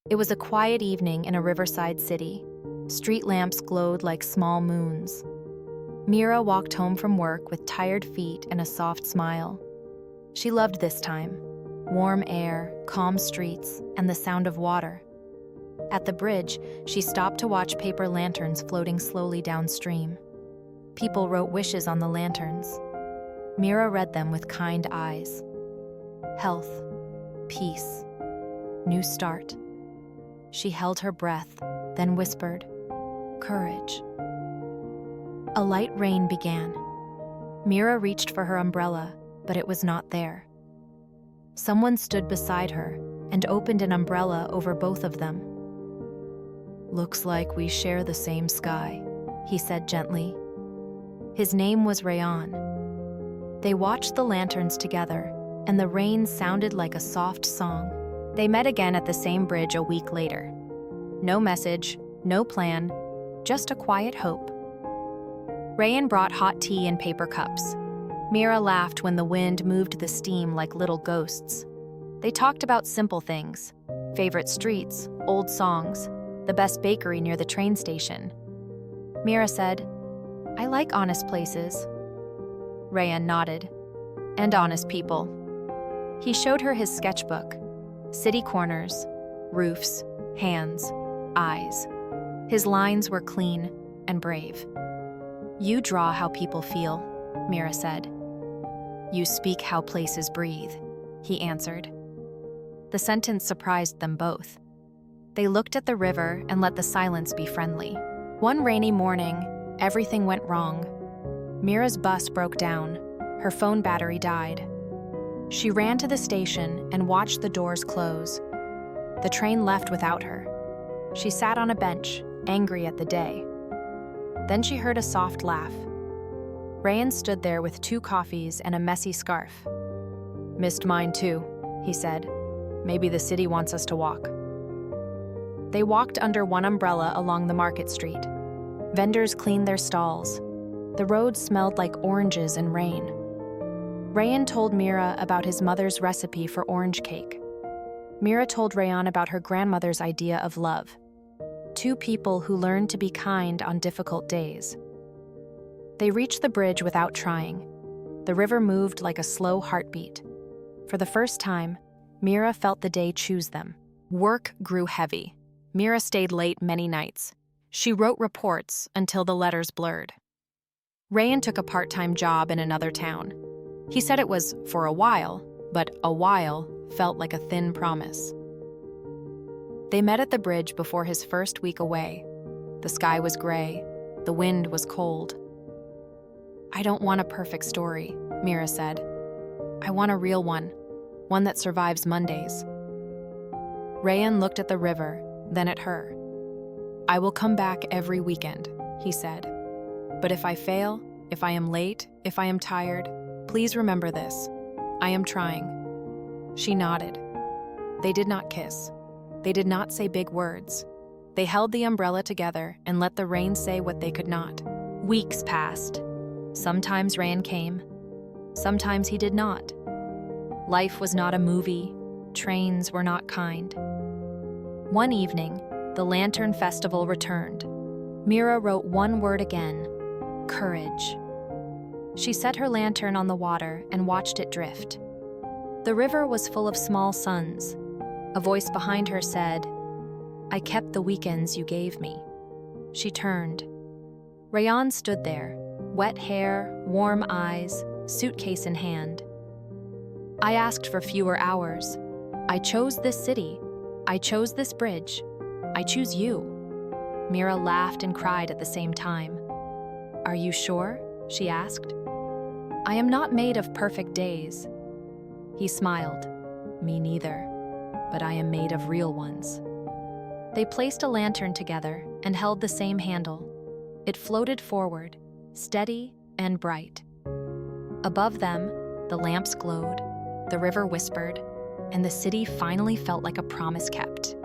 It was a quiet evening in a riverside city. Street lamps glowed like small moons. Mira walked home from work with tired feet and a soft smile. She loved this time. Warm air, calm streets, and the sound of water. At the bridge, she stopped to watch paper lanterns floating slowly downstream. People wrote wishes on the lanterns. Mira read them with kind eyes. Health, peace, new start. She held her breath, then whispered, courage. A light rain began. Mira reached for her umbrella, but it was not there. Someone stood beside her and opened an umbrella over both of them. Looks like we share the same sky, he said gently. His name was Rayan. They watched the lanterns together, and the rain sounded like a soft song. They met again at the same bridge a week later. No message, no plan, just a quiet hope. Rayan brought hot tea in paper cups. Mira laughed when the wind moved the steam like little ghosts. They talked about simple things, favorite streets, old songs, the best bakery near the train station. Mira said, I like honest places. Rayan nodded. And honest people. He showed her his sketchbook. City corners, roofs, hands, eyes. His lines were clean and brave. You draw how people feel, Mira said. You speak how places breathe, he answered. The sentence surprised them both. They looked at the river and let the silence be friendly. One rainy morning, everything went wrong. Mira's bus broke down. Her phone battery died. She ran to the station and watched the doors close. The train left without her. She sat on a bench, angry at the day. Then she heard a soft laugh. Rayan stood there with 2 coffees and a messy scarf. Missed mine too, he said. Maybe the city wants us to walk. They walked under one umbrella along the market street. Vendors cleaned their stalls. The road smelled like oranges and rain. Rayan told Mira about his mother's recipe for orange cake. Mira told Rayan about her grandmother's idea of love. 2 people who learned to be kind on difficult days. They reached the bridge without trying. The river moved like a slow heartbeat. For the first time, Mira felt the day choose them. Work grew heavy. Mira stayed late many nights. She wrote reports until the letters blurred. Rayan took a part-time job in another town. He said it was for a while, but a while felt like a thin promise. They met at the bridge before his first week away. The sky was gray. The wind was cold. I don't want a perfect story, Mira said. I want a real one that survives Mondays. Rayan looked at the river, then at her. I will come back every weekend, he said. But if I fail, if I am late, if I am tired, please remember this. I am trying. She nodded. They did not kiss. They did not say big words. They held the umbrella together and let the rain say what they could not. Weeks passed. Sometimes Rayan came. Sometimes he did not. Life was not a movie. Trains were not kind. One evening, the Lantern Festival returned. Mira wrote one word again, courage. She set her lantern on the water and watched it drift. The river was full of small suns. A voice behind her said, I kept the weekends you gave me. She turned. Rayan stood there, wet hair, warm eyes, suitcase in hand. I asked for fewer hours. I chose this city. I chose this bridge. I choose you. Mira laughed and cried at the same time. Are you sure? She asked. I am not made of perfect days. He smiled. Me neither. But I am made of real ones. They placed a lantern together and held the same handle. It floated forward, steady and bright. Above them, the lamps glowed, the river whispered, and the city finally felt like a promise kept.